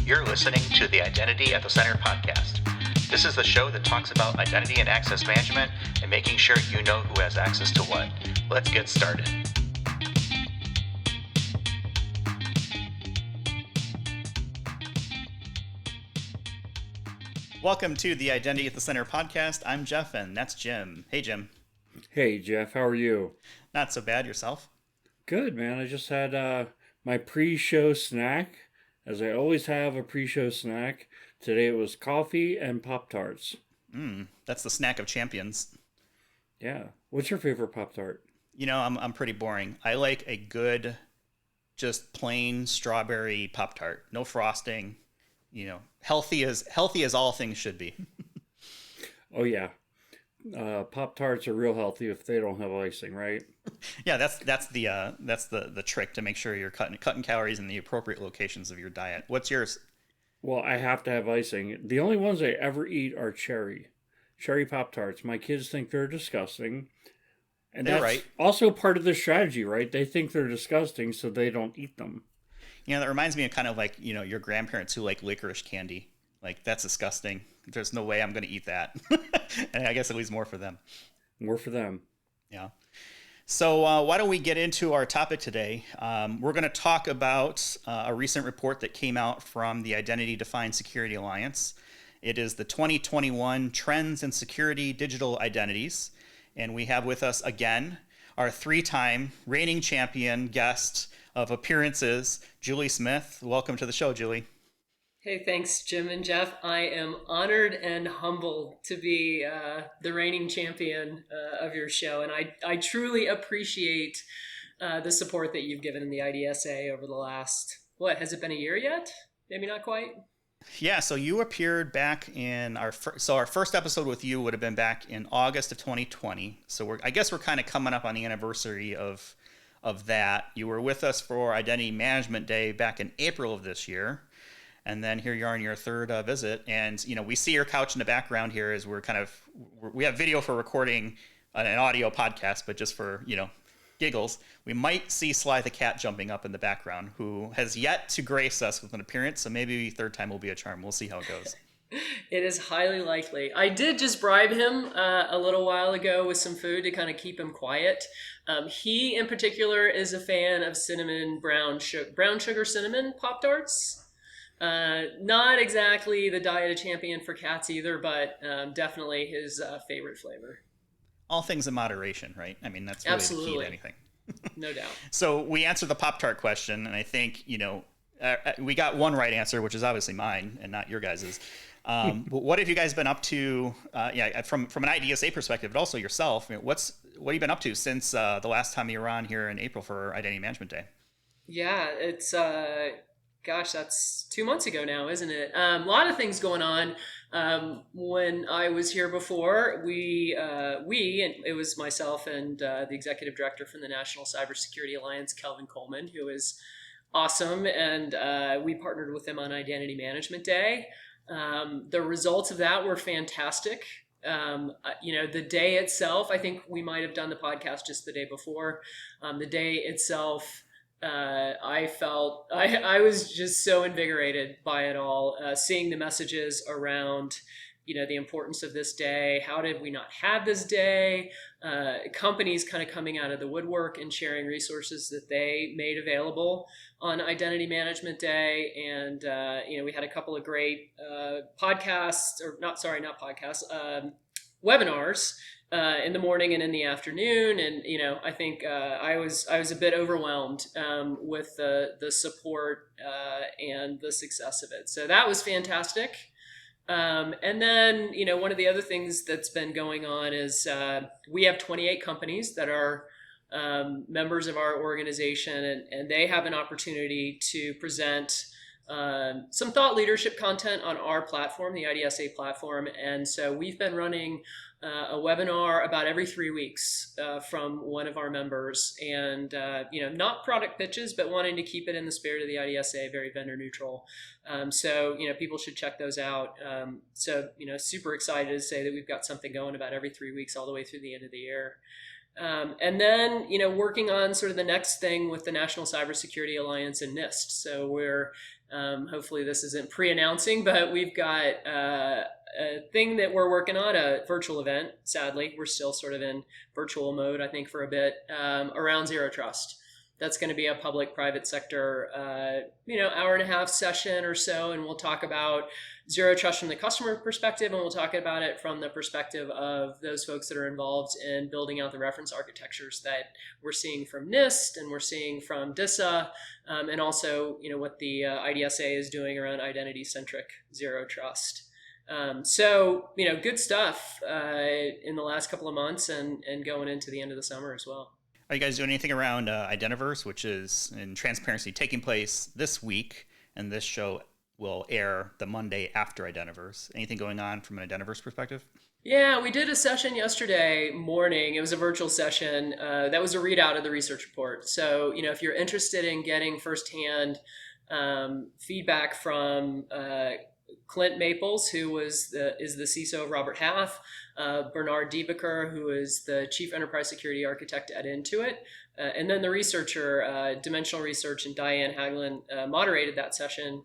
You're listening to the Identity at the Center podcast. This is the show that talks about identity and access management and making sure you know who has access to what. Let's get started. Welcome to the Identity at the Center podcast. I'm Jeff, and that's Jim. Hey, Jim. Hey, Jeff. How are you? Not so bad. Yourself? Good, man. I just had my pre-show snack, as I always have a pre-show snack. Today it was coffee and Pop-Tarts. That's the snack of champions. Yeah. What's your favorite Pop-Tart? You know, I'm pretty boring. I like a good, just plain strawberry Pop-Tart. No frosting. You know, healthy as all things should be. Oh, yeah. Pop-Tarts are real healthy if they don't have icing, right? Yeah, that's the trick to make sure you're cutting calories in the appropriate locations of your diet. What's yours? Well, I have to have icing. The only ones I ever eat are cherry Pop-Tarts. My kids think they're disgusting. And They're that's right. also part of the strategy, right? They think they're disgusting, so they don't eat them. You know, that reminds me of kind of like, you know, your grandparents who like licorice candy. Like, that's disgusting. There's no way I'm going to eat that. And I guess it leaves more for them. More for them. Yeah. So why don't we get into our topic today? We're going to talk about a recent report that came out from the Identity Defined Security Alliance. It is the 2021 Trends in Security Digital Identities. And we have with us again our three-time reigning champion guest of appearances, Julie Smith. Welcome to the show, Julie. Hey, thanks, Jim and Jeff. I am honored and humbled to be the reigning champion of your show, and I truly appreciate the support that you've given the IDSA over the last, has it been a year yet? Maybe not quite. Yeah, so you appeared back in our first episode with you would have been back in August of 2020. So I guess we're kind of coming up on the anniversary of that. You were with us for Identity Management Day back in April of this year. And then here you are on your third visit. And, you know, we see your couch in the background here as we have video for recording an audio podcast, but just for, you know, giggles, we might see Sly the cat jumping up in the background, who has yet to grace us with an appearance. So maybe third time will be a charm. We'll see how it goes. It is highly likely. I did just bribe him a little while ago with some food to kind of keep him quiet. He, in particular, is a fan of brown sugar cinnamon Pop-Tarts. Not exactly the diet champion for cats either, but definitely his favorite flavor. All things in moderation, right? I mean, that's really the key to anything. No doubt. So we answered the Pop-Tart question, and I think, you know, we got one right answer, which is obviously mine and not your guys's. But what have you guys been up to? From an IDSA perspective, but also yourself. I mean, what have you been up to since the last time you were on here in April for Identity Management Day? Yeah, it's that's 2 months ago now, isn't it? A lot of things going on. When I was here before, we and it was myself and the executive director from the National Cybersecurity Alliance, Kelvin Coleman, who is awesome, and we partnered with him on Identity Management Day. The results of that were fantastic. You know, the day itself, I think we might have done the podcast just the day before. The day itself, I felt I was just so invigorated by it all, seeing the messages around, you know, the importance of this day. How did we not have this day? Companies kind of coming out of the woodwork and sharing resources that they made available on Identity Management Day. And, you know, we had a couple of great webinars in the morning and in the afternoon. And, you know, I think I was a bit overwhelmed with the support and the success of it. So that was fantastic. And then, you know, one of the other things that's been going on is we have 28 companies that are members of our organization, and they have an opportunity to present some thought leadership content on our platform, the IDSA platform. And so we've been running a webinar about every 3 weeks from one of our members, and you know, not product pitches, but wanting to keep it in the spirit of the IDSA, very vendor neutral. So, you know, people should check those out. So, you know, super excited to say that we've got something going about every 3 weeks all the way through the end of the year. And then, working on sort of the next thing with the National Cybersecurity Alliance and NIST. So we're hopefully this isn't pre-announcing, but we've got a thing that we're working on, a virtual event. Sadly, we're still sort of in virtual mode, I think, for a bit, around zero trust. That's going to be a public-private sector, hour and a half session or so, and we'll talk about zero trust from the customer perspective, and we'll talk about it from the perspective of those folks that are involved in building out the reference architectures that we're seeing from NIST and we're seeing from IDSA, and also, what the IDSA is doing around identity-centric zero trust. So, good stuff in the last couple of months and going into the end of the summer as well. Are you guys doing anything around Identiverse, which is in transparency taking place this week, and this show will air the Monday after Identiverse? Anything going on from an Identiverse perspective? Yeah, we did a session yesterday morning. It was a virtual session. That was a readout of the research report. So, if you're interested in getting firsthand feedback from Clint Maples, who is the CISO of Robert Half, Bernard Diebecker, who is the Chief Enterprise Security Architect at Intuit, and then the researcher, Dimensional Research, and Diane Haglin moderated that session.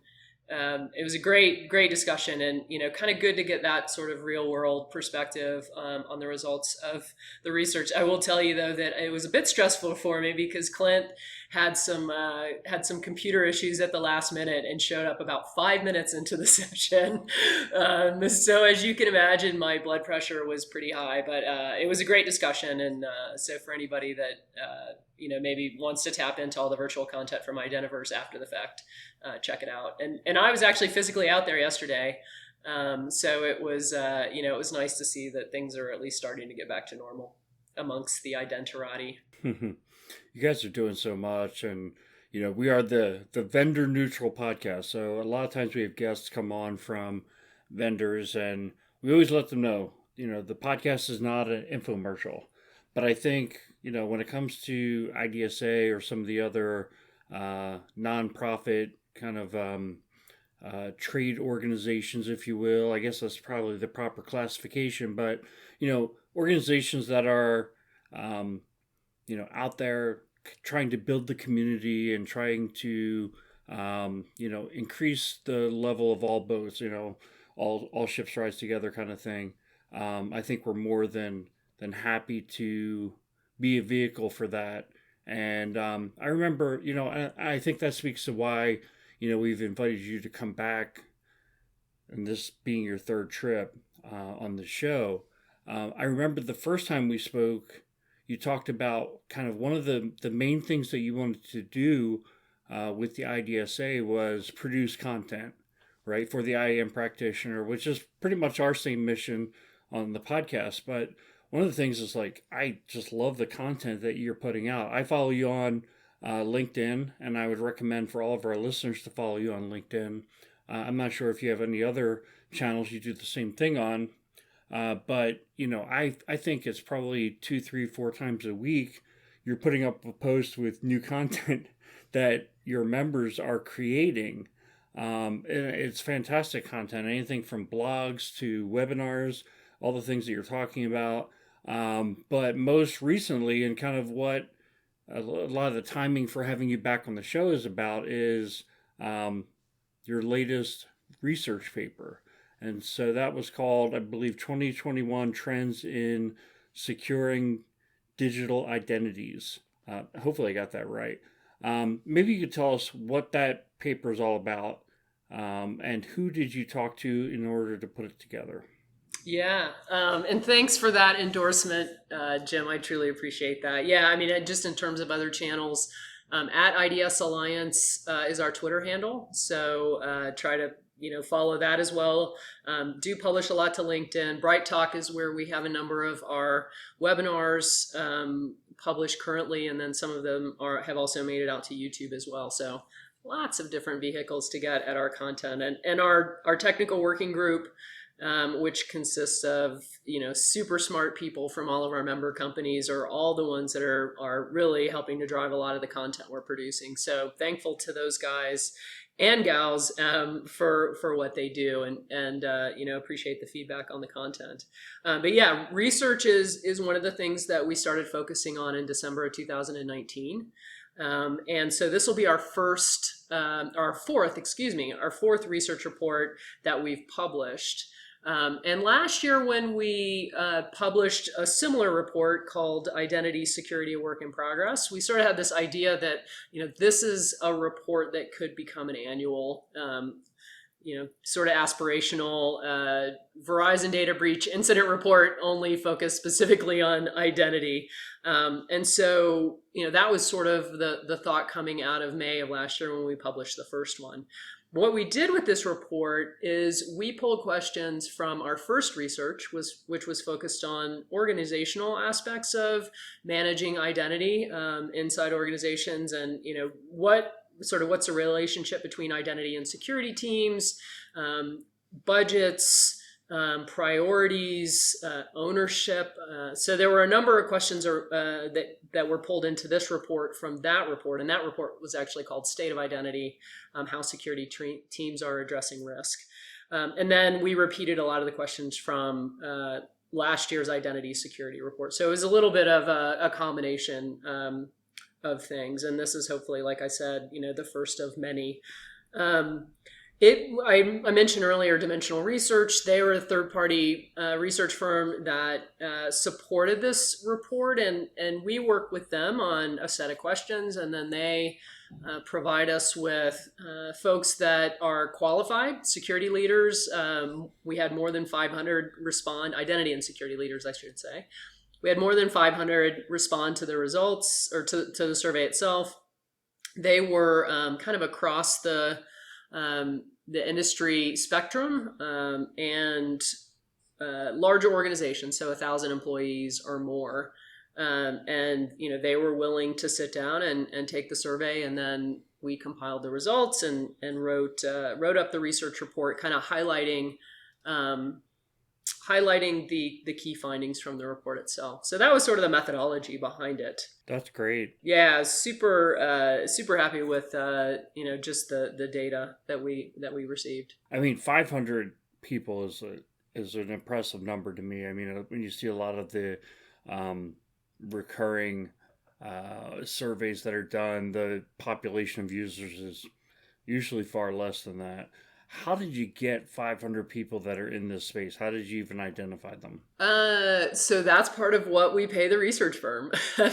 It was a great discussion, and kind of good to get that sort of real world perspective on the results of the research. I will tell you though that it was a bit stressful for me because Clint had some computer issues at the last minute and showed up about 5 minutes into the session. So as you can imagine, my blood pressure was pretty high, but it was a great discussion. And so for anybody that maybe wants to tap into all the virtual content from Identiverse after the fact, check it out. And I was actually physically out there yesterday. So it was, it was nice to see that things are at least starting to get back to normal amongst the Identerati. You guys are doing so much, and we are the vendor neutral podcast. So a lot of times we have guests come on from vendors, and we always let them know, the podcast is not an infomercial. But I think, when it comes to IDSA or some of the other nonprofit kind of trade organizations, if you will, I guess that's probably the proper classification. But, organizations that are out there trying to build the community and trying to, increase the level of all boats, all ships rise together kind of thing. I think we're more than happy to be a vehicle for that. And I remember, I think that speaks to why, we've invited you to come back, and this being your third trip on the show. I remember the first time we spoke, you talked about kind of one of the main things that you wanted to do with the IDSA was produce content, right, for the IAM practitioner, which is pretty much our same mission on the podcast. But one of the things is I just love the content that you're putting out. I follow you on LinkedIn, and I would recommend for all of our listeners to follow you on LinkedIn. I'm not sure if you have any other channels you do the same thing on. But I think it's probably 2, 3, 4 times a week you're putting up a post with new content that your members are creating. And it's fantastic content, anything from blogs to webinars, all the things that you're talking about. But most recently, and kind of what a lot of the timing for having you back on the show is about, is your latest research paper. And so that was called, I believe, 2021 Trends in Securing Digital Identities. Hopefully I got that right. Maybe you could tell us what that paper is all about, and who did you talk to in order to put it together? Yeah, and thanks for that endorsement, Jim. I truly appreciate that. Yeah, I mean, just in terms of other channels, at IDS Alliance is our Twitter handle. So try to follow that as well. Do publish a lot to LinkedIn. Bright Talk is where we have a number of our webinars published currently, and then some of them have also made it out to YouTube as well. So lots of different vehicles to get at our content, and our technical working group, which consists of super smart people from all of our member companies, are all the ones that are really helping to drive a lot of the content we're producing. So thankful to those guys. and gals for what they do, and appreciate the feedback on the content. But yeah, research is one of the things that we started focusing on in December of 2019. And so this will be our fourth research report that we've published. And last year, when we published a similar report called Identity Security a Work in Progress, we sort of had this idea that, this is a report that could become an annual, sort of aspirational Verizon data breach incident report, only focused specifically on identity. And so, that was sort of the thought coming out of May of last year when we published the first one. What we did with this report is we pulled questions from our first research, which was focused on organizational aspects of managing identity inside organizations, and what's the relationship between identity and security teams, budgets, priorities, ownership. So there were a number of questions that were pulled into this report from that report, and that report was actually called State of Identity, How Security Teams Are Addressing Risk. And then we repeated a lot of the questions from last year's Identity Security report. So it was a little bit of a combination of things, and this is hopefully, like I said, the first of many. I mentioned earlier Dimensional Research. They were a third-party research firm that supported this report, and we work with them on a set of questions, and then they provide us with folks that are qualified security leaders. We had more than 500 respond, identity and security leaders, I should say. We had more than 500 respond to the results, or to the survey itself. They were kind of across the industry spectrum, and larger organizations, so 1,000 employees or more. And they were willing to sit down and take the survey, and then we compiled the results and wrote up the research report, kind of highlighting the key findings from the report itself. So that was sort of the methodology behind it. That's great. Yeah, super happy with just the data that we received. I mean, 500 people is an impressive number to me. I mean, when you see a lot of the recurring surveys that are done, the population of users is usually far less than that. How did you get 500 people that are in this space? How did you even identify them? So that's part of what we pay the research firm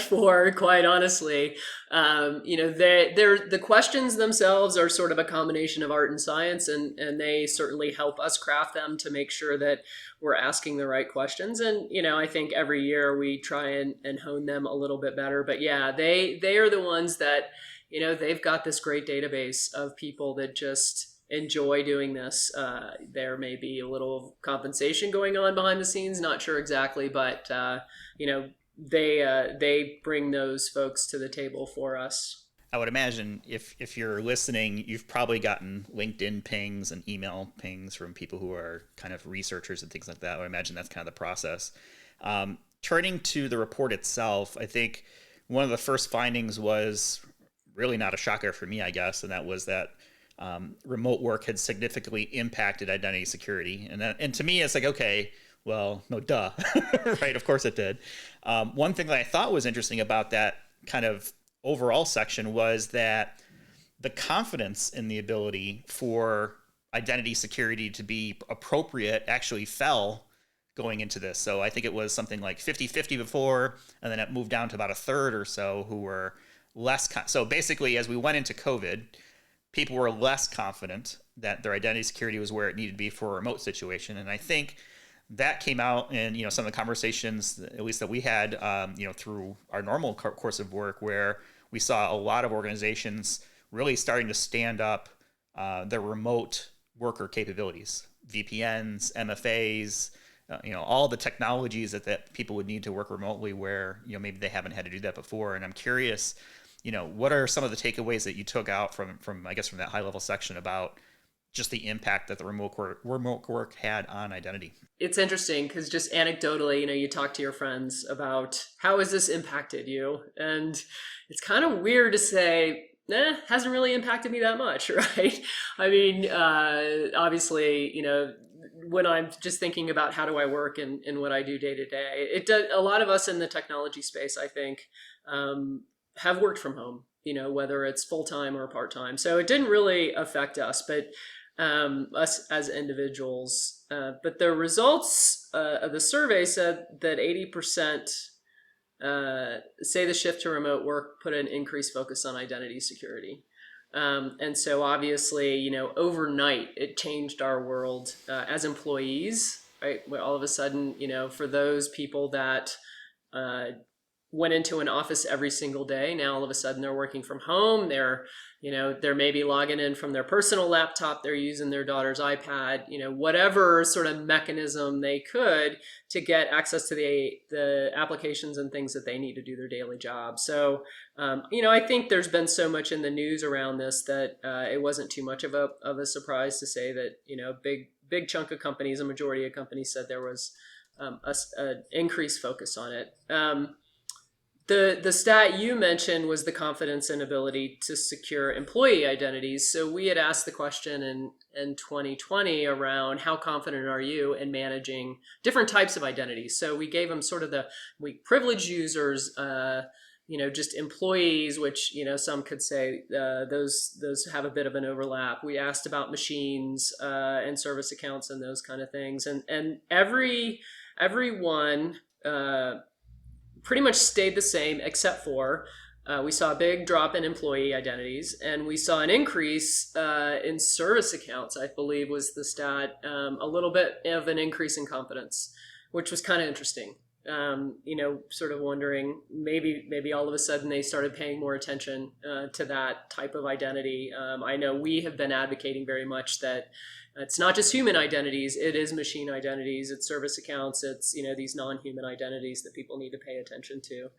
for, quite honestly. The questions themselves are sort of a combination of art and science, and they certainly help us craft them to make sure that we're asking the right questions. And, I think every year we try and hone them a little bit better. But yeah, they are the ones that, they've got this great database of people that just enjoy doing this. There may be a little compensation going on behind the scenes, not sure exactly, but they bring those folks to the table for us. I would imagine if you're listening, you've probably gotten LinkedIn pings and email pings from people who are kind of researchers and things like that. I would imagine that's kind of the process. Turning to the report itself, I think one of the first findings was really not a shocker for me, I guess, and that was that remote work had significantly impacted identity security. And to me, it's like, okay, well, no, duh, right? Of course it did. One thing that I thought was interesting about that kind of overall section was that the confidence in the ability for identity security to be appropriate actually fell going into this. So I think it was something like 50-50 before, and then it moved down to about a third or so who were less. So basically, as we went into COVID, people were less confident that their identity security was where it needed to be for a remote situation. And I think that came out in, some of the conversations, at least that we had, through our normal course of work, where we saw a lot of organizations really starting to stand up their remote worker capabilities, VPNs, MFAs, all the technologies that people would need to work remotely where, maybe they haven't had to do that before. And I'm curious, what are some of the takeaways that you took out from that high level section about just the impact that the remote work had on identity? It's interesting because just anecdotally, you talk to your friends about how has this impacted you? And it's kind of weird to say, hasn't really impacted me that much, right? I mean, obviously, when I'm just thinking about how do I work and what I do day to day, it does. A lot of us in the technology space, I think, have worked from home, whether it's full time or part time. So it didn't really affect us, but us as individuals. But the results of the survey said that 80% say the shift to remote work put an increased focus on identity security. And so obviously, overnight it changed our world as employees, right? Where all of a sudden, for those people that uh, went into an office every single day. Now all of a sudden they're working from home. They're maybe logging in from their personal laptop. They're using their daughter's iPad. Whatever sort of mechanism they could to get access to the applications and things that they need to do their daily job. So, I think there's been so much in the news around this that it wasn't too much of a surprise to say that big chunk of companies, a majority of companies said there was an increased focus on it. The stat you mentioned was the confidence and ability to secure employee identities. So we had asked the question in 2020 around how confident are you in managing different types of identities. So we gave them sort of we privileged users, just employees, which some could say those have a bit of an overlap. We asked about machines and service accounts and those kind of things, and everyone pretty much stayed the same except for we saw a big drop in employee identities, and we saw an increase in service accounts, I believe was the stat, a little bit of an increase in confidence, which was kind of interesting. Sort of wondering maybe all of a sudden they started paying more attention to that type of identity. I know we have been advocating very much that it's not just human identities, it is machine identities, it's service accounts, it's these non-human identities that people need to pay attention to.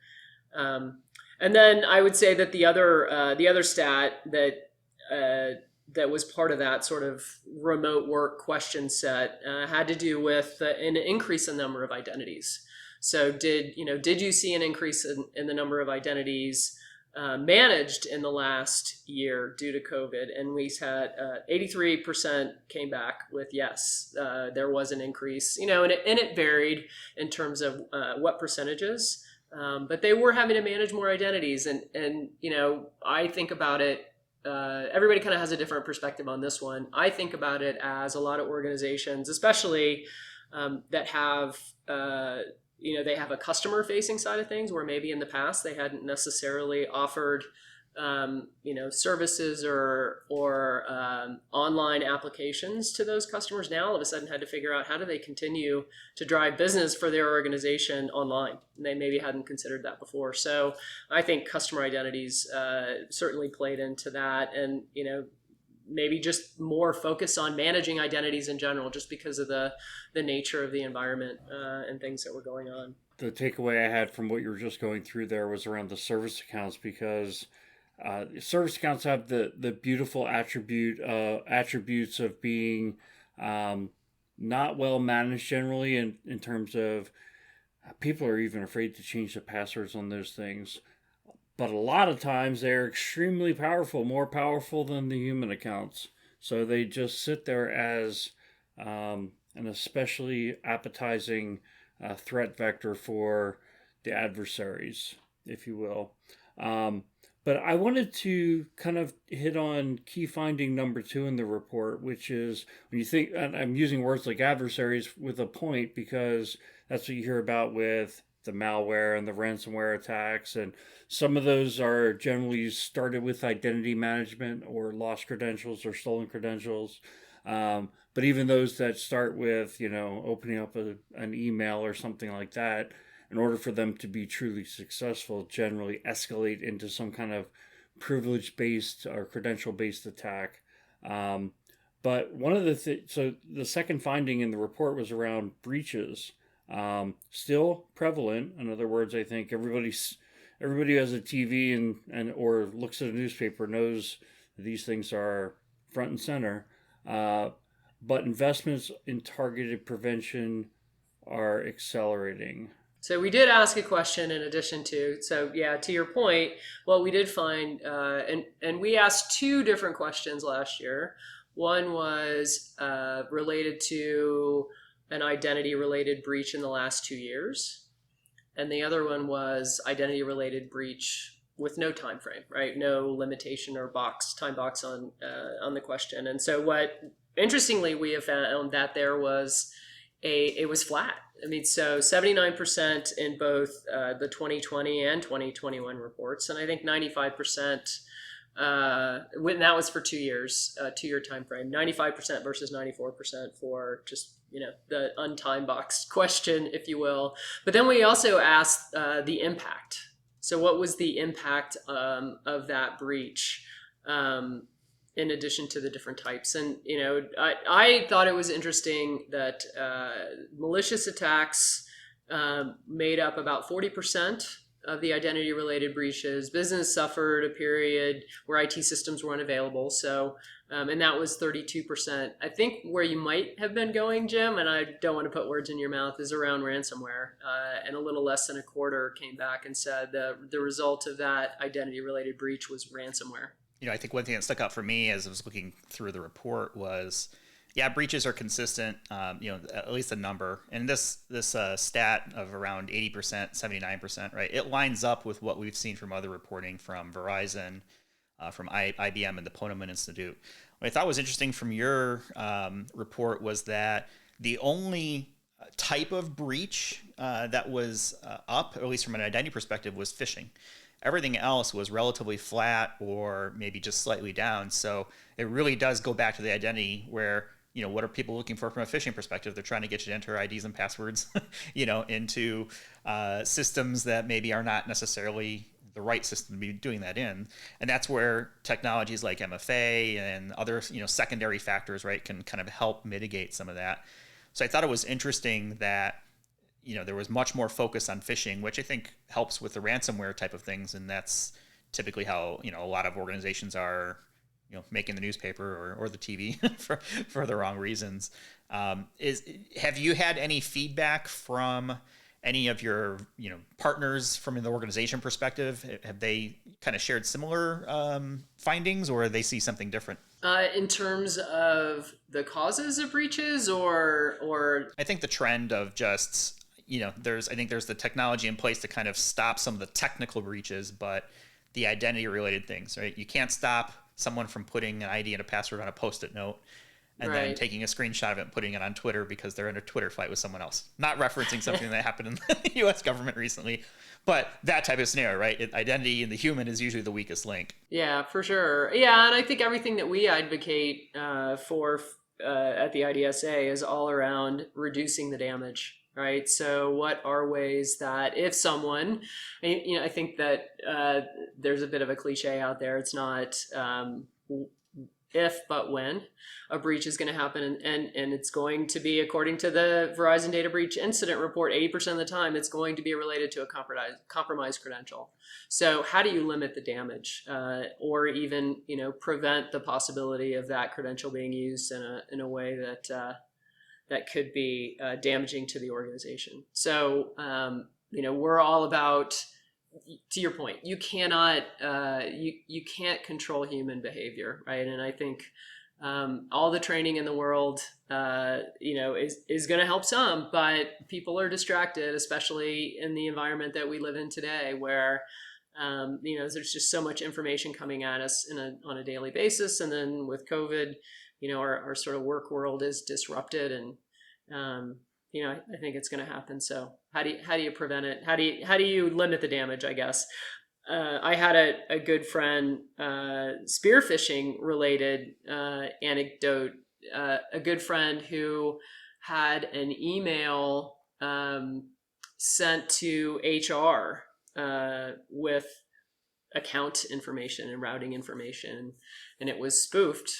And then I would say that the other stat that was part of that sort of remote work question set had to do with an increase in the number of identities. So did you see an increase in the number of identities managed in the last year due to COVID? And we had 83% came back with yes, there was an increase, and it varied in terms of what percentages, but they were having to manage more identities. And I think about it, everybody kind of has a different perspective on this one. I think about it as a lot of organizations, especially that have they have a customer facing side of things where maybe in the past they hadn't necessarily offered services or online applications to those customers. Now all of a sudden had to figure out how do they continue to drive business for their organization online. And they maybe hadn't considered that before. So I think customer identities certainly played into that, and maybe just more focus on managing identities in general, just because of the nature of the environment and things that were going on. The takeaway I had from what you were just going through there was around the service accounts, because service accounts have the beautiful attributes of being not well managed generally, in terms of people are even afraid to change the passwords on those things. But a lot of times they're extremely powerful, more powerful than the human accounts. So they just sit there as an especially appetizing threat vector for the adversaries, if you will. But I wanted to kind of hit on key finding number 2 in the report, which is when you think, and I'm using words like adversaries with a point because that's what you hear about with the malware and the ransomware attacks, and some of those are generally started with identity management or lost credentials or stolen credentials. But even those that start with opening up an email or something like that, in order for them to be truly successful, generally escalate into some kind of privilege-based or credential-based attack. But one of so the second finding in the report was around breaches. Still prevalent. In other words, I think everybody who has a TV and or looks at a newspaper knows that these things are front and center. But investments in targeted prevention are accelerating. So we did ask a question in addition to, so yeah, to your point, what we did find, and we asked two different questions last year. One was related to an identity related breach in the last 2 years. And the other one was identity related breach with no time frame, right? No limitation or time box on the question. And so what, interestingly, we have found that there was it was flat. I mean, so 79% in both the 2020 and 2021 reports, and I think 95%. When that was for 2 years, 2 year time frame, 95% versus 94% for just the untime boxed question, if you will. But then we also asked the impact. So what was the impact of that breach? In addition to the different types. And, I thought it was interesting that malicious attacks made up about 40% of the identity related breaches. Business suffered a period where IT systems were unavailable. So, and that was 32%. I think where you might have been going, Jim, and I don't want to put words in your mouth, is around ransomware. And a little less than a quarter came back and said the result of that identity related breach was ransomware. I think one thing that stuck out for me as I was looking through the report was, yeah, breaches are consistent, at least a number. And this stat of around 80%, 79%, right? It lines up with what we've seen from other reporting from Verizon, from IBM and the Ponemon Institute. What I thought was interesting from your report was that the only type of breach that was up, or at least from an identity perspective, was phishing. Everything else was relatively flat or maybe just slightly down. So it really does go back to the identity where, what are people looking for from a phishing perspective? They're trying to get you to enter IDs and passwords, into systems that maybe are not necessarily the right system to be doing that in. And that's where technologies like MFA and other, secondary factors, right, can kind of help mitigate some of that. So I thought it was interesting that there was much more focus on phishing, which I think helps with the ransomware type of things. And that's typically how, a lot of organizations are, making the newspaper or the TV for the wrong reasons. Have you had any feedback from any of your, partners from the organization perspective? Have they kind of shared similar findings, or they see something different? In terms of the causes of breaches or I think the trend of just, there's the technology in place to kind of stop some of the technical breaches, but the identity related things, right? You can't stop someone from putting an ID and a password on a Post-it note and then taking a screenshot of it and putting it on Twitter because they're in a Twitter fight with someone else. Not referencing something that happened in the U.S. government recently, but that type of scenario, right? Identity in the human is usually the weakest link. Yeah, for sure. Yeah, and I think everything that we advocate for at the IDSA is all around reducing the damage. Right. So what are ways that if someone, I think that there's a bit of a cliche out there. It's not if, but when a breach is going to happen. And it's going to be, according to the Verizon data breach incident report, 80% of the time, it's going to be related to a compromised credential. So how do you limit the damage or even, prevent the possibility of that credential being used in a way that could be damaging to the organization. So, we're all about, to your point, you cannot, you can't control human behavior, right? And I think all the training in the world, is going to help some, but people are distracted, especially in the environment that we live in today, where there's just so much information coming at us on a daily basis, and then with COVID, our sort of work world is disrupted, and I think it's going to happen. So how do you prevent it? How do you limit the damage, I guess? I had a good friend, spearfishing related anecdote, a good friend who had an email sent to HR with account information and routing information, and it was spoofed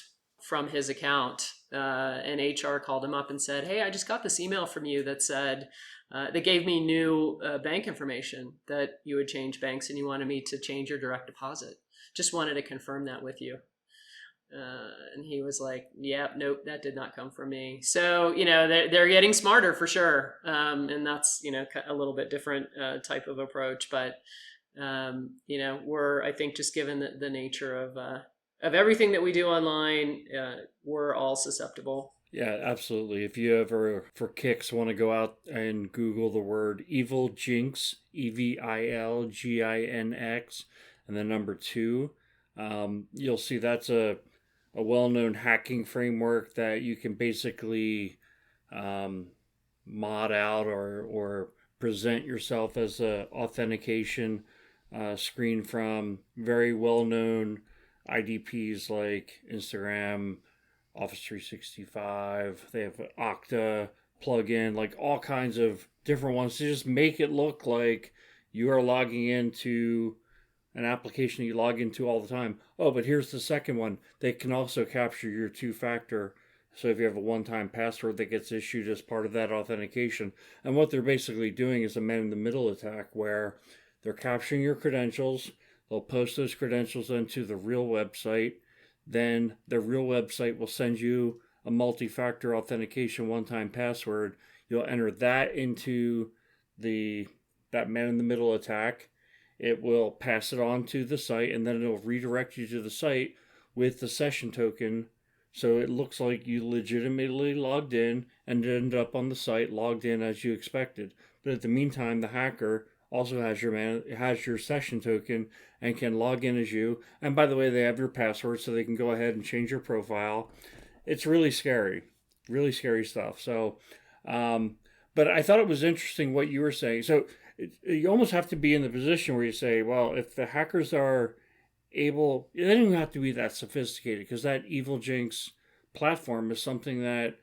from his account. And HR called him up and said, "Hey, I just got this email from you that said, that gave me new bank information that you had changed banks and you wanted me to change your direct deposit. Just wanted to confirm that with you." And he was like, "Yep, nope, that did not come from me." So they're getting smarter for sure, and that's a little bit different type of approach. But we're, I think, just given the nature of everything that we do online, we're all susceptible. Yeah, absolutely. If you ever, for kicks, want to go out and Google the word Evil Jinx, EVILGINX, and then number two, you'll see that's a well known hacking framework that you can basically um, mod out or present yourself as a authentication screen from very well known IDPs like Instagram, Office 365. They have an Okta plugin, like all kinds of different ones to just make it look like you are logging into an application you log into all the time. Oh, but here's the second one. They can also capture your two factor. So if you have a one time password that gets issued as part of that authentication. And what they're basically doing is a man in the middle attack where they're capturing your credentials. They'll post those credentials into the real website. Then the real website will send you a multi factor authentication one time password. You'll enter that into that man in the middle attack. It will pass it on to the site, and then it'll redirect you to the site with the session token. So it looks like you legitimately logged in and ended up on the site logged in as you expected. But at the meantime, the hacker also has your session token and can log in as you. And by the way, they have your password, so they can go ahead and change your profile. It's really scary stuff. So, but I thought it was interesting what you were saying. So you almost have to be in the position where you say, well, if the hackers are able, they don't even have to be that sophisticated, because that Evil Jinx platform is something that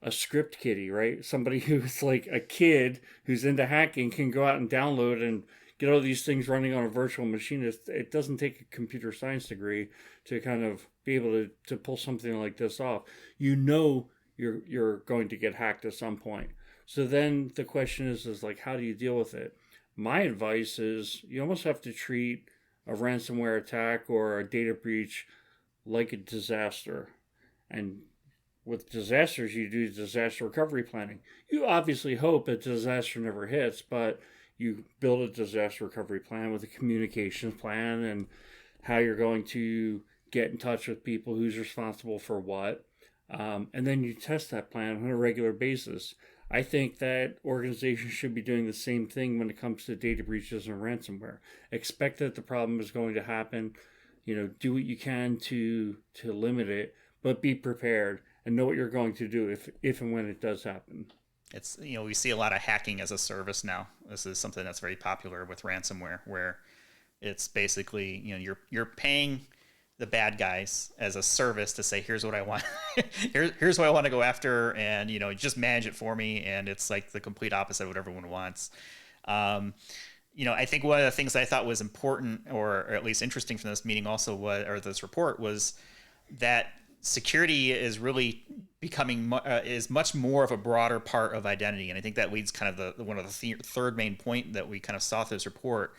a script kiddie, right? Somebody who's like a kid who's into hacking can go out and download and get all these things running on a virtual machine. It doesn't take a computer science degree to kind of be able to pull something like this off. You're going to get hacked at some point. So then the question is like, how do you deal with it? My advice is you almost have to treat a ransomware attack or a data breach like a disaster. And with disasters, you do disaster recovery planning. You obviously hope a disaster never hits, but you build a disaster recovery plan with a communications plan and how you're going to get in touch with people, who's responsible for what. And then you test that plan on a regular basis. I think that organizations should be doing the same thing when it comes to data breaches and ransomware. Expect that the problem is going to happen. Do what you can to limit it, but be prepared and know what you're going to do if and when it does happen. It's we see a lot of hacking as a service now. This is something that's very popular with ransomware, where it's basically you're paying the bad guys as a service to say, here's what I want, here's what I want to go after, and just manage it for me. And it's like the complete opposite of what everyone wants. I think one of the things I thought was important, or at least interesting from this meeting also or this report, was that security is really becoming is much more of a broader part of identity. And I think that leads kind of one of the third main point that we kind of saw through this report.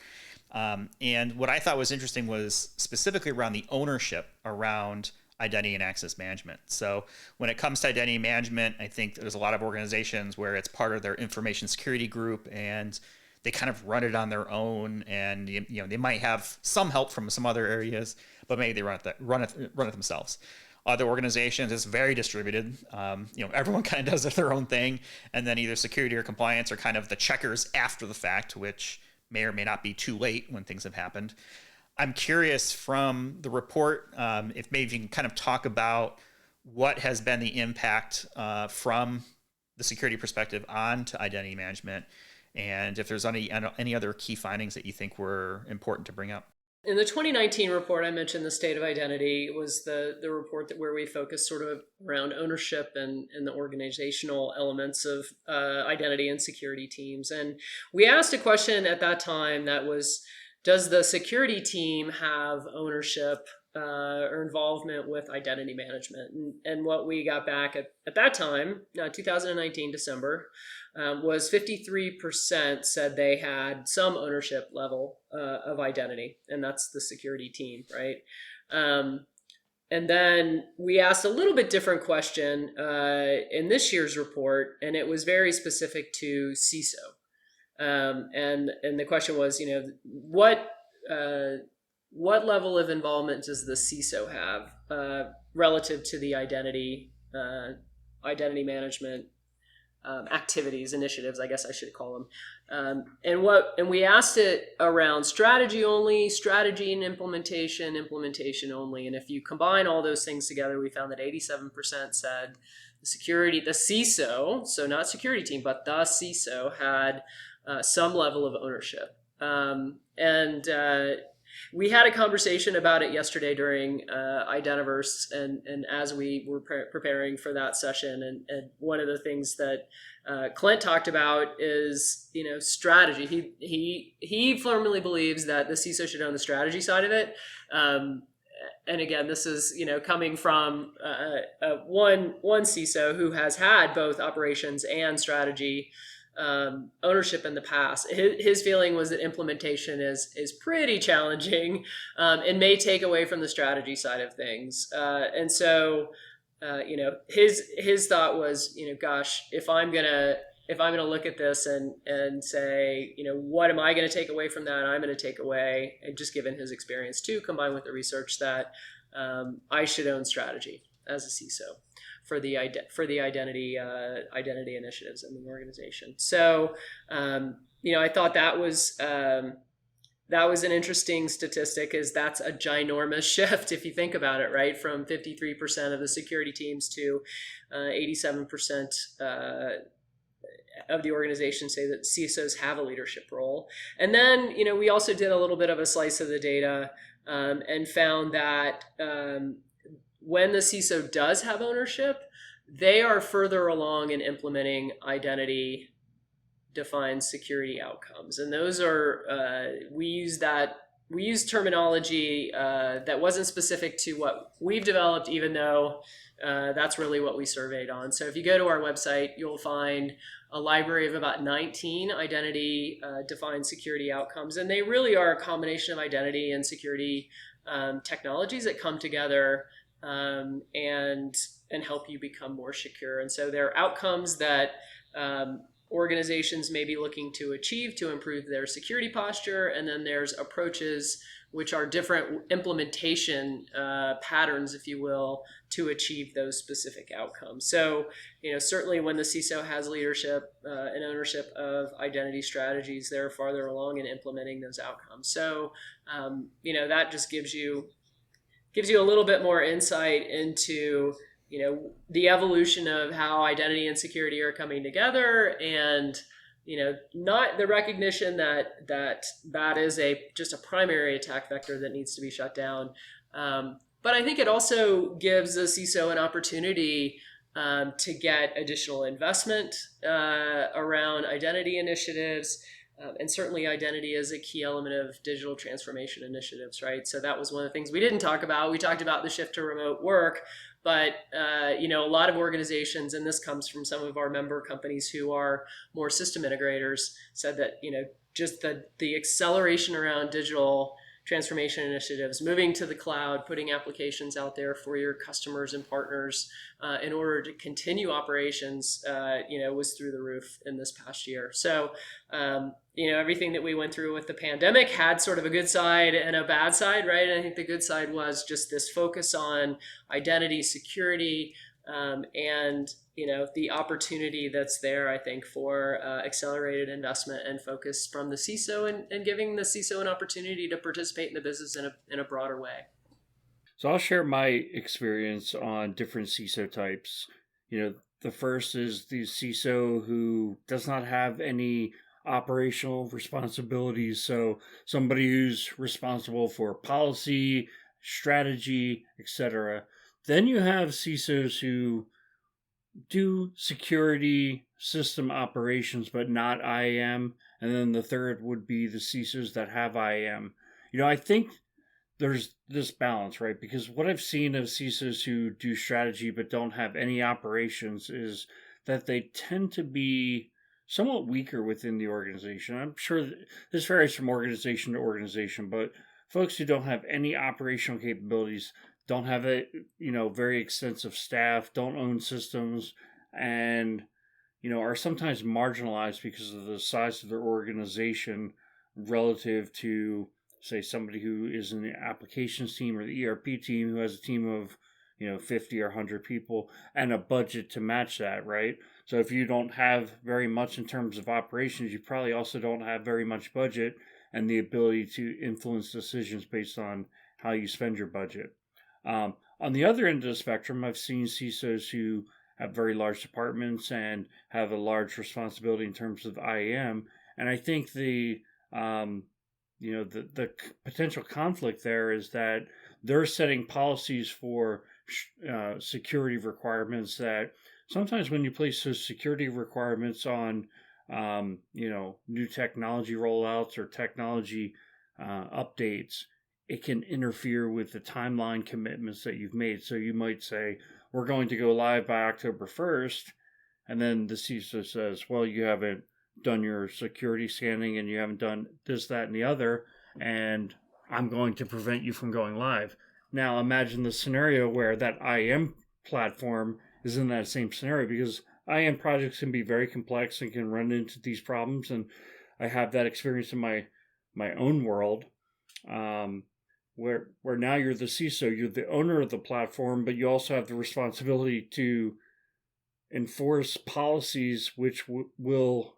And what I thought was interesting was specifically around the ownership around identity and access management. So when it comes to identity management, I think there's a lot of organizations where it's part of their information security group, and they kind of run it on their own. And they might have some help from some other areas, but maybe they run it themselves. Other organizations, it's very distributed. Everyone kind of does their own thing, and then either security or compliance are kind of the checkers after the fact, which may or may not be too late when things have happened. I'm curious from the report, if maybe you can kind of talk about what has been the impact from the security perspective onto identity management, and if there's any other key findings that you think were important to bring up. In the 2019 report, I mentioned the state of identity was the report where we focused sort of around ownership and the organizational elements of identity and security teams. And we asked a question at that time that was, does the security team have ownership or involvement with identity management? And what we got back at that time, 2019 December, was 53% said they had some ownership level of identity, and that's the security team, right? and then we asked a little bit different question in this year's report, and it was very specific to CISO. And the question was, what level of involvement does the CISO have relative to the identity management activities, initiatives, I guess I should call them. And we asked it around strategy only, strategy and implementation only. And if you combine all those things together, we found that 87% said the CISO, so not security team, but the CISO had some level of ownership. And we had a conversation about it yesterday during Identiverse, and as we were preparing for that session, and one of the things that Clint talked about is strategy. He firmly believes that the CISO should own the strategy side of it. And again, this is coming from one CISO who has had both operations and strategy ownership in the past. His feeling was that implementation is pretty challenging and may take away from the strategy side of things. And so, his thought was, gosh, if I'm gonna look at this and say, what am I going to take away from that? I'm going to take away, and just given his experience too, combined with the research, that I should own strategy as a CISO for the identity initiatives in the organization. So, I thought that was an interesting statistic, is that's a ginormous shift if you think about it, right? From 53% of the security teams to 87% of the organization say that CISOs have a leadership role. And then, we also did a little bit of a slice of the data and found that when the CISO does have ownership, they are further along in implementing identity defined security outcomes. And those are, we use terminology that wasn't specific to what we've developed, even though that's really what we surveyed on. So if you go to our website, you'll find a library of about 19 identity defined security outcomes. And they really are a combination of identity and security technologies that come together and help you become more secure. And so there are outcomes that organizations may be looking to achieve to improve their security posture. And then there's approaches which are different implementation patterns, if you will, to achieve those specific outcomes. So, certainly when the CISO has leadership and ownership of identity strategies, they're farther along in implementing those outcomes. So, that just gives you a little bit more insight into the evolution of how identity and security are coming together, and not the recognition that is just a primary attack vector that needs to be shut down. But I think it also gives the CISO an opportunity to get additional investment around identity initiatives. And certainly identity is a key element of digital transformation initiatives, right? So that was one of the things we didn't talk about. We talked about the shift to remote work, but a lot of organizations, and this comes from some of our member companies who are more system integrators, said that just the acceleration around digital transformation initiatives, moving to the cloud, putting applications out there for your customers and partners in order to continue operations, was through the roof in this past year. So, everything that we went through with the pandemic had sort of a good side and a bad side, right? And I think the good side was just this focus on identity security and the opportunity that's there, I think, for accelerated investment and focus from the CISO and giving the CISO an opportunity to participate in the business in a broader way. So I'll share my experience on different CISO types. The first is the CISO who does not have any operational responsibilities. So somebody who's responsible for policy, strategy, etc. Then you have CISOs who do security system operations, but not IAM. And then the third would be the CISOs that have IAM. I think there's this balance, right? Because what I've seen of CISOs who do strategy but don't have any operations is that they tend to be somewhat weaker within the organization. I'm sure this varies from organization to organization, but folks who don't have any operational capabilities don't have a very extensive staff, don't own systems, and are sometimes marginalized because of the size of their organization relative to, say, somebody who is in the applications team or the ERP team who has a team of 50 or 100 people and a budget to match that, right? So if you don't have very much in terms of operations, you probably also don't have very much budget and the ability to influence decisions based on how you spend your budget. On the other end of the spectrum, I've seen CISOs who have very large departments and have a large responsibility in terms of IAM. And I think the potential conflict there is that they're setting policies for security requirements that sometimes when you place those security requirements on new technology rollouts or technology updates, it can interfere with the timeline commitments that you've made. So you might say, we're going to go live by October 1st. And then the CISO says, well, you haven't done your security scanning and you haven't done this, that, and the other. And I'm going to prevent you from going live. Now imagine the scenario where that IAM platform is in that same scenario, because IAM projects can be very complex and can run into these problems. And I have that experience in my own world. Where now you're the CISO, you're the owner of the platform, but you also have the responsibility to enforce policies which will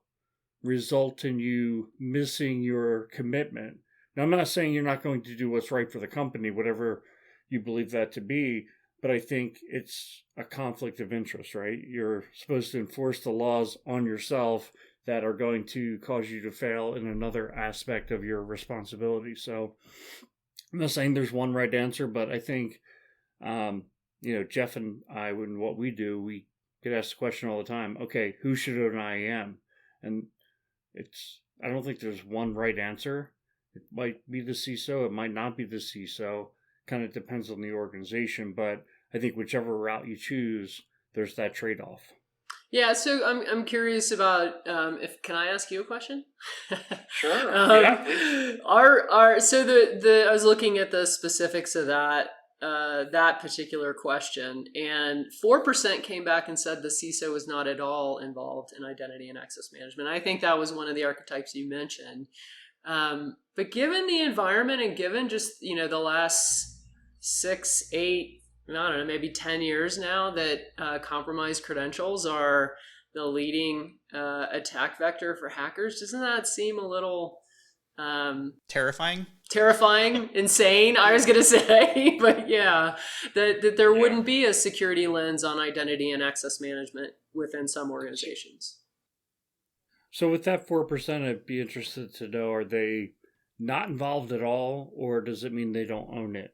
result in you missing your commitment. Now, I'm not saying you're not going to do what's right for the company, whatever you believe that to be, but I think it's a conflict of interest, right? You're supposed to enforce the laws on yourself that are going to cause you to fail in another aspect of your responsibility. So I'm not saying there's one right answer, but I think, Jeff and I, when what we do, we get asked the question all the time, okay, who should own IAM? And I don't think there's one right answer. It might be the CISO, it might not be the CISO. Kind of depends on the organization, but I think whichever route you choose, there's that trade-off. Yeah, so I'm curious about if can I ask you a question? Sure. Yeah, please. So the I was looking at the specifics of that particular question, and 4% came back and said the CISO was not at all involved in identity and access management. I think that was one of the archetypes you mentioned. But given the environment and given just the last 6, 8, I don't know, maybe 10 years now that compromised credentials are the leading attack vector for hackers, doesn't that seem a little Terrifying? Terrifying, insane, I was going to say, but yeah, that there wouldn't be a security lens on identity and access management within some organizations. So with that 4%, I'd be interested to know, are they not involved at all, or does it mean they don't own it?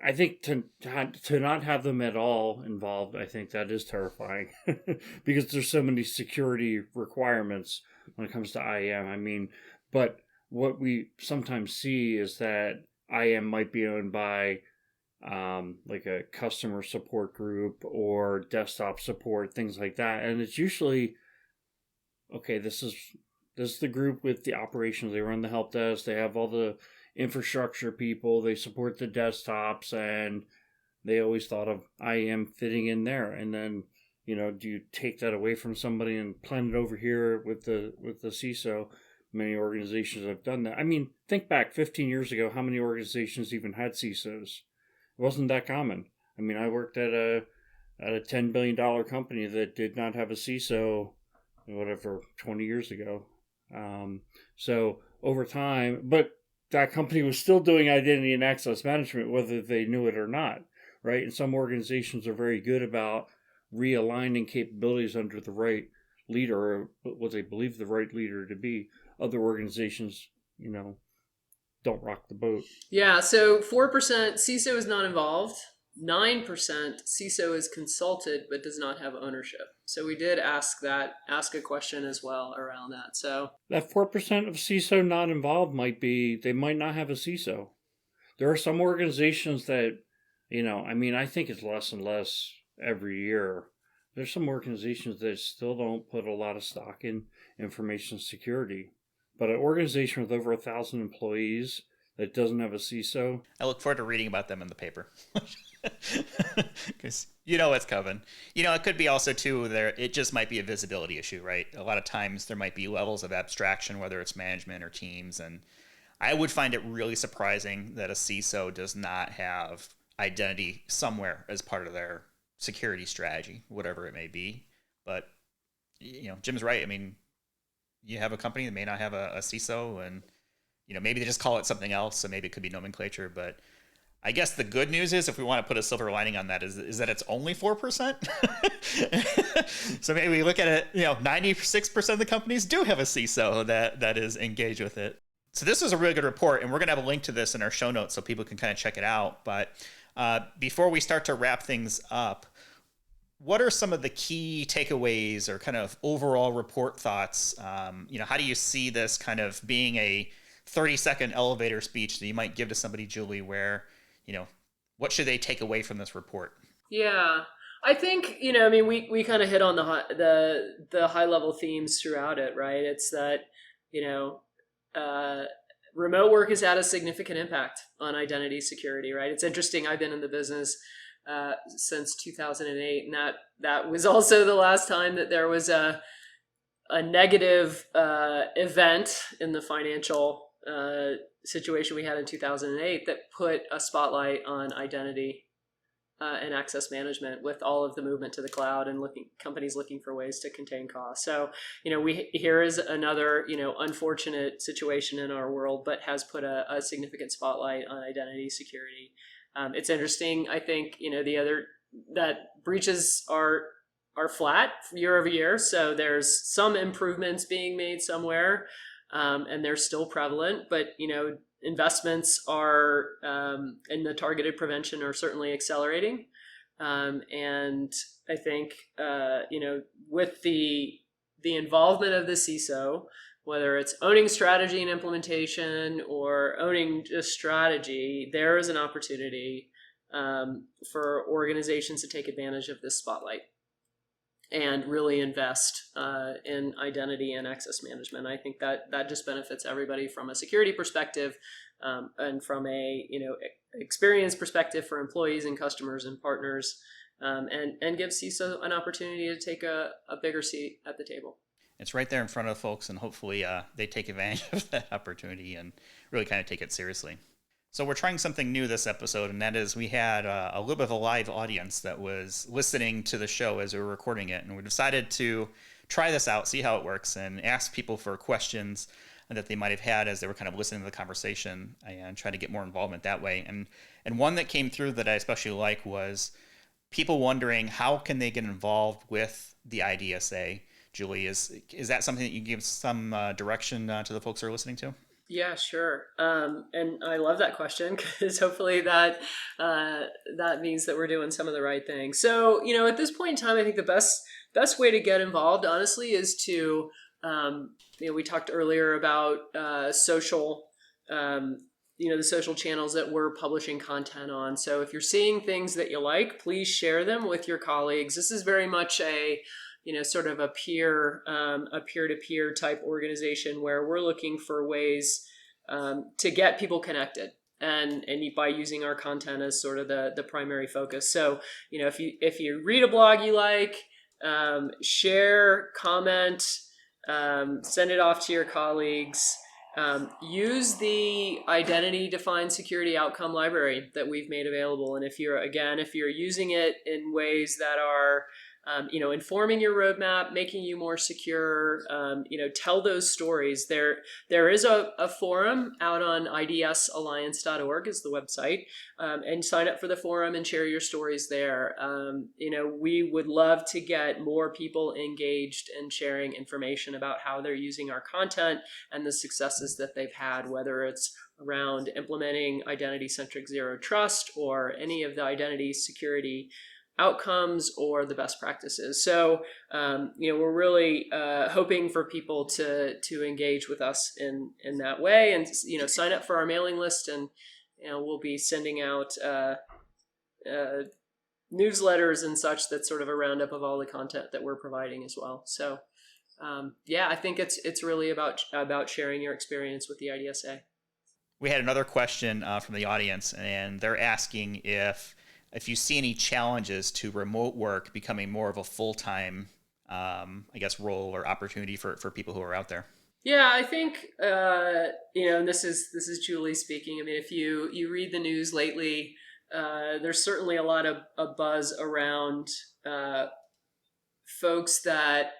I think to not have them at all involved, I think that is terrifying because there's so many security requirements when it comes to IAM. I mean, but what we sometimes see is that IAM might be owned by like a customer support group or desktop support, things like that. And it's usually, okay, this is the group with the operations. They run the help desk. They have all the infrastructure people, they support the desktops, and they always thought of IAM fitting in there. And then, do you take that away from somebody and plant it over here with the CISO? Many organizations have done that. I mean, think back 15 years ago, how many organizations even had CISOs? It wasn't that common. I mean, I worked at a $10 billion company that did not have a CISO, 20 years ago. So over time, but that company was still doing identity and access management, whether they knew it or not, right? And some organizations are very good about realigning capabilities under the right leader, or what they believe the right leader to be. Other organizations, don't rock the boat. Yeah, so 4% CISO is not involved. 9% CISO is consulted but does not have ownership. So we did ask a question as well around that. So that 4% of CISO not involved they might not have a CISO. There are some organizations that, I think it's less and less every year. There's some organizations that still don't put a lot of stock in information security. But an organization with over 1,000 employees that doesn't have a CISO. I look forward to reading about them in the paper. Because you know what's coming. It could be also too there. It just might be a visibility issue, right? A lot of times there might be levels of abstraction, whether it's management or teams, and I would find it really surprising that a CISO does not have identity somewhere as part of their security strategy, whatever it may be. But Jim's right. I mean, you have a company that may not have a CISO, and maybe they just call it something else, so maybe it could be nomenclature. But I guess the good news is, if we want to put a silver lining on that, is that it's only 4%. So maybe we look at it, 96% of the companies do have a CISO that is engaged with it. So this is a really good report, and we're going to have a link to this in our show notes so people can kind of check it out. But before we start to wrap things up, what are some of the key takeaways or kind of overall report thoughts? How do you see this kind of being a 30-second elevator speech that you might give to somebody, Julie, where, what should they take away from this report? Yeah, I think, we kind of hit on the high level themes throughout it, right? It's that, remote work has had a significant impact on identity security, right? It's interesting. I've been in the business since 2008, and that was also the last time that there was a negative event in the financial situation we had in 2008 that put a spotlight on identity and access management, with all of the movement to the cloud and companies looking for ways to contain costs. So, here is another, unfortunate situation in our world, but has put a significant spotlight on identity security. It's interesting. I think, that breaches are flat year over year. So there's some improvements being made somewhere, and they're still prevalent, but, investments are in the targeted prevention are certainly accelerating. And I think, with the involvement of the CISO, whether it's owning strategy and implementation or owning just strategy, there is an opportunity for organizations to take advantage of this spotlight and really invest in identity and access management. I think that just benefits everybody from a security perspective, and from a experience perspective for employees and customers and partners, and gives CISO an opportunity to take a bigger seat at the table. It's right there in front of folks, and hopefully they take advantage of that opportunity and really kind of take it seriously. So we're trying something new this episode, and that is we had a little bit of a live audience that was listening to the show as we were recording it, and we decided to try this out, see how it works, and ask people for questions that they might have had as they were kind of listening to the conversation, and try to get more involvement that way. And one that came through that I especially like was people wondering how can they get involved with the IDSA. Julie, is that something that you give some direction to the folks who are listening to? Yeah, sure. And I love that question, because hopefully that means that we're doing some of the right things. So, at this point in time, I think the best way to get involved, honestly, is to, we talked earlier about social, the social channels that we're publishing content on. So if you're seeing things that you like, please share them with your colleagues. This is very much a sort of a peer-to-peer type organization, where we're looking for ways to get people connected, and by using our content as sort of the primary focus. So, if you read a blog you like, share, comment, send it off to your colleagues. Use the identity defined security outcome library that we've made available. And if you're using it in ways that are informing your roadmap, making you more secure, tell those stories. There is a forum out on idsalliance.org is the website, and sign up for the forum and share your stories there. We would love to get more people engaged and sharing information about how they're using our content and the successes that they've had, whether it's around implementing identity-centric zero trust or any of the identity security outcomes or the best practices. So, we're really hoping for people to engage with us in that way, and sign up for our mailing list, and we'll be sending out newsletters and such that's sort of a roundup of all the content that we're providing as well. So, I think it's really about sharing your experience with the IDSA. We had another question from the audience, and they're asking if you see any challenges to remote work becoming more of a full-time, I guess, role or opportunity for people who are out there. Yeah, I think and this is Julie speaking. I mean, if you read the news lately, there's certainly a lot of a buzz around uh, folks that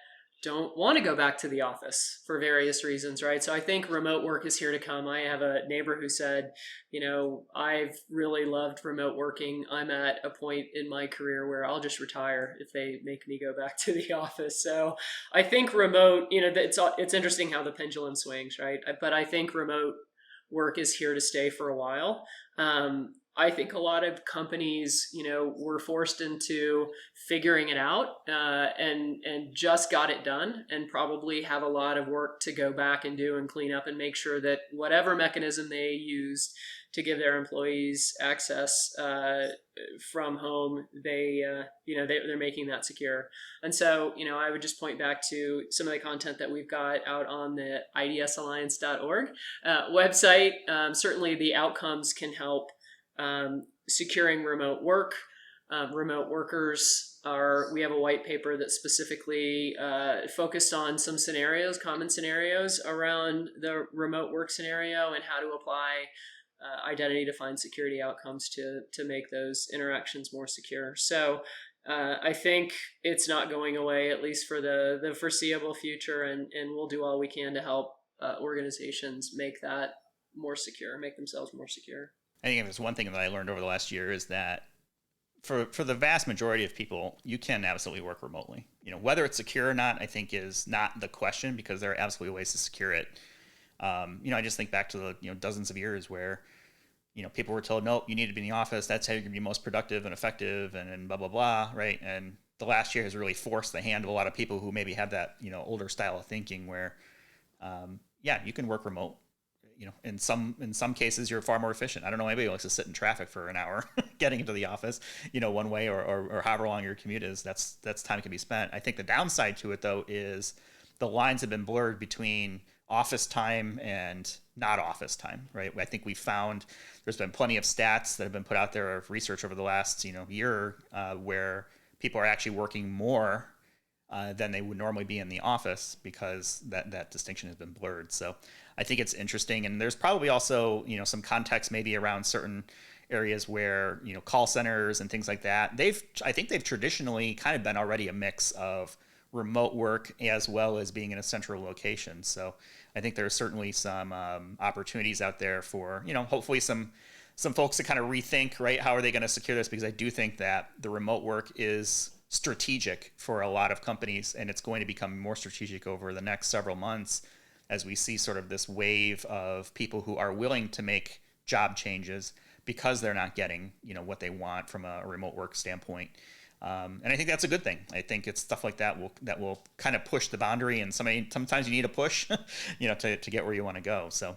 don't want to go back to the office for various reasons, right? So I think remote work is here to come. I have a neighbor who said, I've really loved remote working. I'm at a point in my career where I'll just retire if they make me go back to the office. So I think remote, it's interesting how the pendulum swings, right? But I think remote work is here to stay for a while. I think a lot of companies, were forced into figuring it out and just got it done, and probably have a lot of work to go back and do and clean up and make sure that whatever mechanism they used to give their employees access from home, they're making that secure. And so, I would just point back to some of the content that we've got out on the idsalliance.org website. Certainly, the outcomes can help securing remote work. Remote workers we have a white paper that specifically focused on some scenarios, common scenarios around the remote work scenario and how to apply identity-defined security outcomes to make those interactions more secure. So I think it's not going away, at least for the foreseeable future, and we'll do all we can to help organizations make that more secure, make themselves more secure. I think if there's one thing that I learned over the last year is that for the vast majority of people, you can absolutely work remotely. Whether it's secure or not, I think is not the question, because there are absolutely ways to secure it. I just think back to the dozens of years where people were told, no, you need to be in the office. That's how you're going to be most productive and effective, and blah blah blah, right? And the last year has really forced the hand of a lot of people who maybe had that older style of thinking where, you can work remote. In some cases, you're far more efficient. I don't know anybody who likes to sit in traffic for an hour getting into the office, one way or however long your commute is. That's time that can be spent. I think the downside to it, though, is the lines have been blurred between office time and not office time, right? I think we found there's been plenty of stats that have been put out there of research over the last year where people are actually working more than they would normally be in the office, because that distinction has been blurred. So I think it's interesting, and there's probably also some context maybe around certain areas where call centers and things like that. I think they've traditionally kind of been already a mix of remote work as well as being in a central location. So I think there's certainly some opportunities out there for hopefully some folks to kind of rethink, right, how are they going to secure this, because I do think that the remote work is strategic for a lot of companies, and it's going to become more strategic over the next several months as we see sort of this wave of people who are willing to make job changes because they're not getting what they want from a remote work standpoint. And I think that's a good thing. I think it's stuff like that will kind of push the boundary, and sometimes you need a push to get where you want to go. So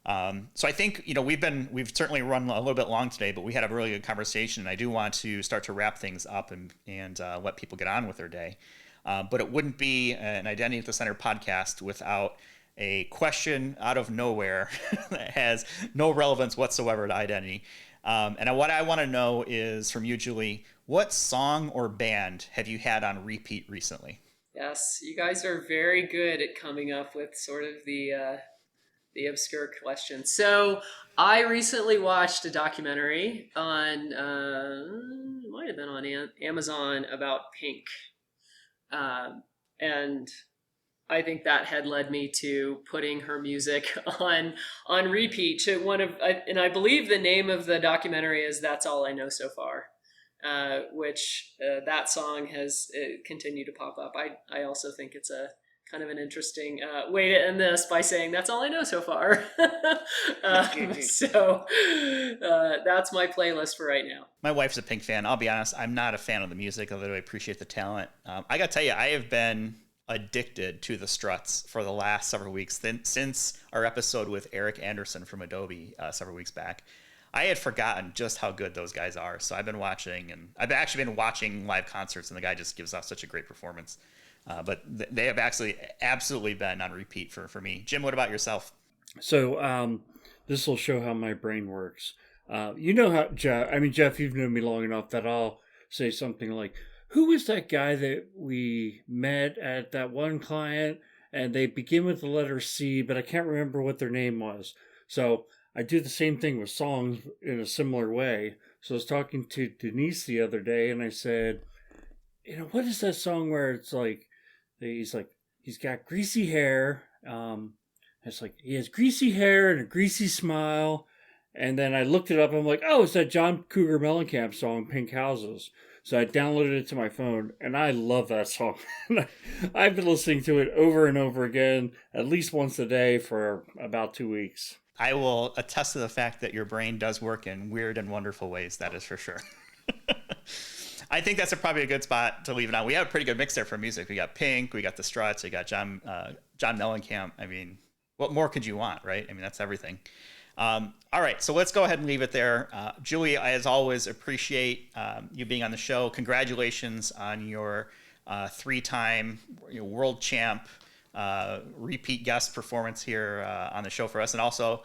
I think we've certainly run a little bit long today, but we had a really good conversation. And I do want to start to wrap things up and let people get on with their day. But it wouldn't be an Identity at the Center podcast without a question out of nowhere that has no relevance whatsoever to identity. And what I want to know is from you, Julie, what song or band have you had on repeat recently? Yes, you guys are very good at coming up with sort of the obscure questions. So I recently watched a documentary on it might have been on Amazon about Pink, and I think that had led me to putting her music on repeat to one of, and I believe the name of the documentary is "That's All I Know So Far," which that song has continued to pop up. I also think it's a kind of an interesting way to end this by saying "That's all I know so far." So that's my playlist for right now. My wife's a Pink fan. I'll be honest, I'm not a fan of the music, although I appreciate the talent. I got to tell you, I have been addicted to the Struts for the last several weeks since our episode with Eric Anderson from Adobe several weeks back. I had forgotten just how good those guys are. So I've actually been watching live concerts, and the guy just gives off such a great performance. But they have actually absolutely been on repeat for me. Jim, what about yourself? So this will show how my brain works. You know how, Jeff, you've known me long enough that I'll say something like, who was that guy that we met at that one client and they begin with the letter C, but I can't remember what their name was. So I do the same thing with songs in a similar way. So I was talking to Denise the other day and I said, what is that song where it's like, he's got greasy hair. It's like, he has greasy hair and a greasy smile. And then I looked it up. I'm like, oh, it's that John Cougar Mellencamp song, Pink Houses. So I downloaded it to my phone, and I love that song. I've been listening to it over and over again, at least once a day for about 2 weeks. I will attest to the fact that your brain does work in weird and wonderful ways. That is for sure. I think that's probably a good spot to leave it on. We have a pretty good mix there for music. We got Pink, we got the Struts, we got John Mellencamp. I mean, what more could you want, right? I mean, that's everything. All right, so let's go ahead and leave it there. Julie, I, as always, appreciate you being on the show. Congratulations on your 3-time world champ repeat guest performance here on the show for us. And also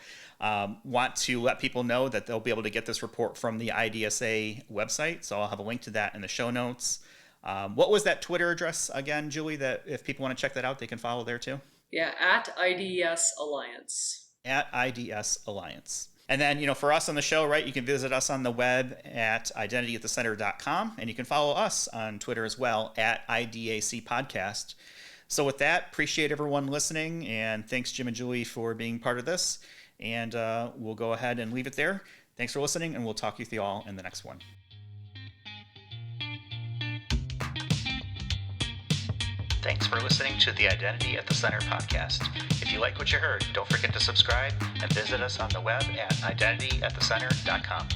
want to let people know that they'll be able to get this report from the IDSA website. So I'll have a link to that in the show notes. What was that Twitter address again, Julie, that if people want to check that out, they can follow there too? Yeah, at IDS Alliance. At IDS Alliance. And then, for us on the show, right, you can visit us on the web at identityatthecenter.com, and you can follow us on Twitter as well at IDAC Podcast. So with that, appreciate everyone listening, and thanks, Jim and Julie, for being part of this. And we'll go ahead and leave it there. Thanks for listening, and we'll talk with you all in the next one. Thanks for listening to the Identity at the Center podcast. If you like what you heard, don't forget to subscribe and visit us on the web at identityatthecenter.com.